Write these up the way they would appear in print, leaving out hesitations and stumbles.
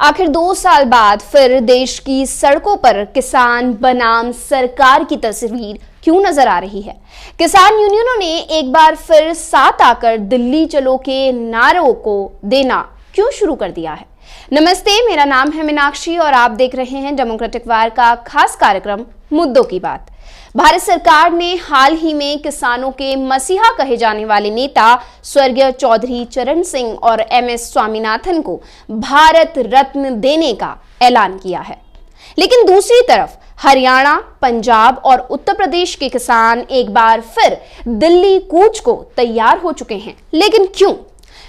आखिर 2 साल बाद फिर देश की सड़कों पर किसान बनाम सरकार की तस्वीर क्यों नजर आ रही है? किसान यूनियनों ने एक बार फिर साथ आकर दिल्ली चलो के नारों को देना क्यों शुरू कर दिया है? नमस्ते, मेरा नाम है मीनाक्षी और आप देख रहे हैं डेमोक्रेटिक वार का खास कार्यक्रम मुद्दों की बात। भारत सरकार ने हाल ही में किसानों के मसीहा कहे जाने वाले नेता स्वर्गीय चौधरी चरण सिंह और MS स्वामीनाथन को भारत रत्न देने का ऐलान किया है। लेकिन दूसरी तरफ हरियाणा, पंजाब और उत्तर प्रदेश के किसान एक बार फिर दिल्ली कूच को तैयार हो चुके हैं। लेकिन क्यों?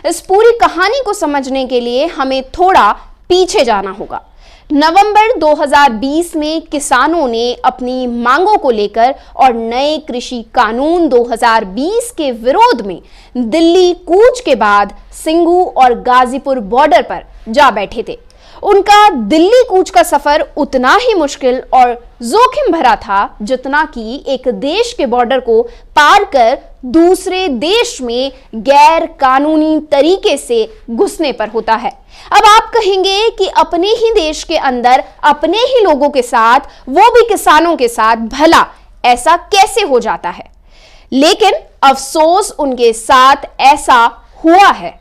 इस पूरी कहानी को समझने के लिए हमें थोड़ा पीछे जाना होगा। नवंबर 2020 में किसानों ने अपनी मांगों को लेकर और नए कृषि कानून 2020 के विरोध में दिल्ली कूच के बाद सिंघू और गाजीपुर बॉर्डर पर जा बैठे थे। उनका दिल्ली कूच का सफर उतना ही मुश्किल और जोखिम भरा था जितना कि एक देश के बॉर्डर को पार कर दूसरे देश में गैर कानूनी तरीके से घुसने पर होता है। अब आप कहेंगे कि अपने ही देश के अंदर अपने ही लोगों के साथ, वो भी किसानों के साथ, भला ऐसा कैसे हो जाता है? लेकिन अफसोस उनके साथ ऐसा हुआ है।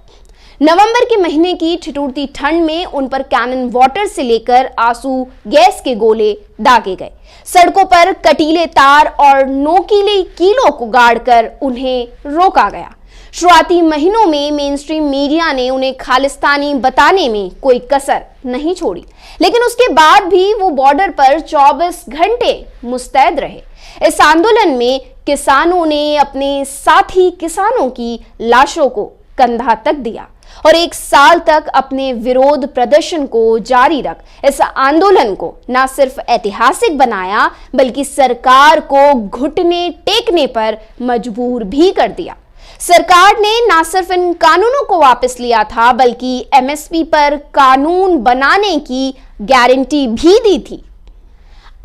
नवंबर के महीने की ठिठुरती ठंड में उन पर कैनन वाटर से लेकर आंसू गैस के गोले दागे गए। सड़कों पर कटीले तार और नोकीले कीलों को गाड़कर उन्हें रोका गया। शुरुआती महीनों में मेनस्ट्रीम मीडिया ने उन्हें खालिस्तानी बताने में कोई कसर नहीं छोड़ी, लेकिन उसके बाद भी वो बॉर्डर पर 24 घंटे मुस्तैद रहे। इस आंदोलन में किसानों ने अपने साथी किसानों की लाशों को कंधा तक दिया और 1 साल तक अपने विरोध प्रदर्शन को जारी रख इस आंदोलन को न सिर्फ ऐतिहासिक बनाया बल्कि सरकार को घुटने टेकने पर मजबूर भी कर दिया। सरकार ने न सिर्फ इन कानूनों को वापस लिया था बल्कि MSP पर कानून बनाने की गारंटी भी दी थी।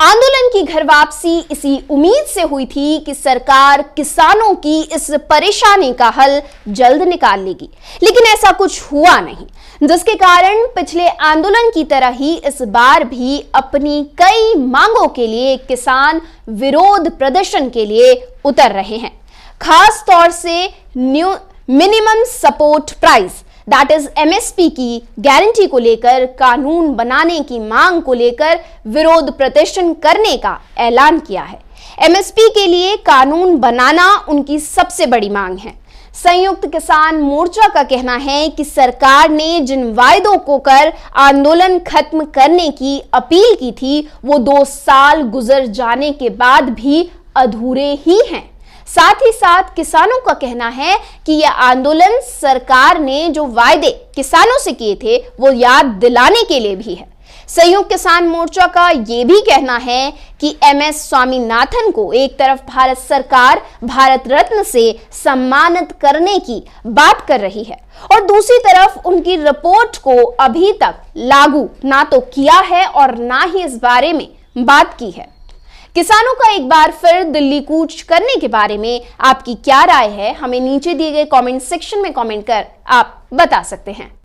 आंदोलन की घर वापसी इसी उम्मीद से हुई थी कि सरकार किसानों की इस परेशानी का हल जल्द निकाल लेगी, लेकिन ऐसा कुछ हुआ नहीं, जिसके कारण पिछले आंदोलन की तरह ही इस बार भी अपनी कई मांगों के लिए किसान विरोध प्रदर्शन के लिए उतर रहे हैं। खास तौर से minimum support price that is MSP की गारंटी को लेकर, कानून बनाने की मांग को लेकर विरोध प्रदर्शन करने का ऐलान किया है। MSP के लिए कानून बनाना उनकी सबसे बड़ी मांग है। संयुक्त किसान मोर्चा का कहना है कि सरकार ने जिन वायदों को कर आंदोलन खत्म करने की अपील की थी वो 2 साल गुजर जाने के बाद भी अधूरे ही हैं। साथ ही साथ किसानों का कहना है कि यह आंदोलन सरकार ने जो वायदे किसानों से किए थे वो याद दिलाने के लिए भी है। संयुक्त किसान मोर्चा का यह भी कहना है कि MS स्वामीनाथन को एक तरफ भारत सरकार भारत रत्न से सम्मानित करने की बात कर रही है और दूसरी तरफ उनकी रिपोर्ट को अभी तक लागू ना तो किया है और ना ही इस बारे में बात की है। किसानों का एक बार फिर दिल्ली कूच करने के बारे में आपकी क्या राय है? हमें नीचे दिए गए कमेंट सेक्शन में कमेंट कर आप बता सकते हैं।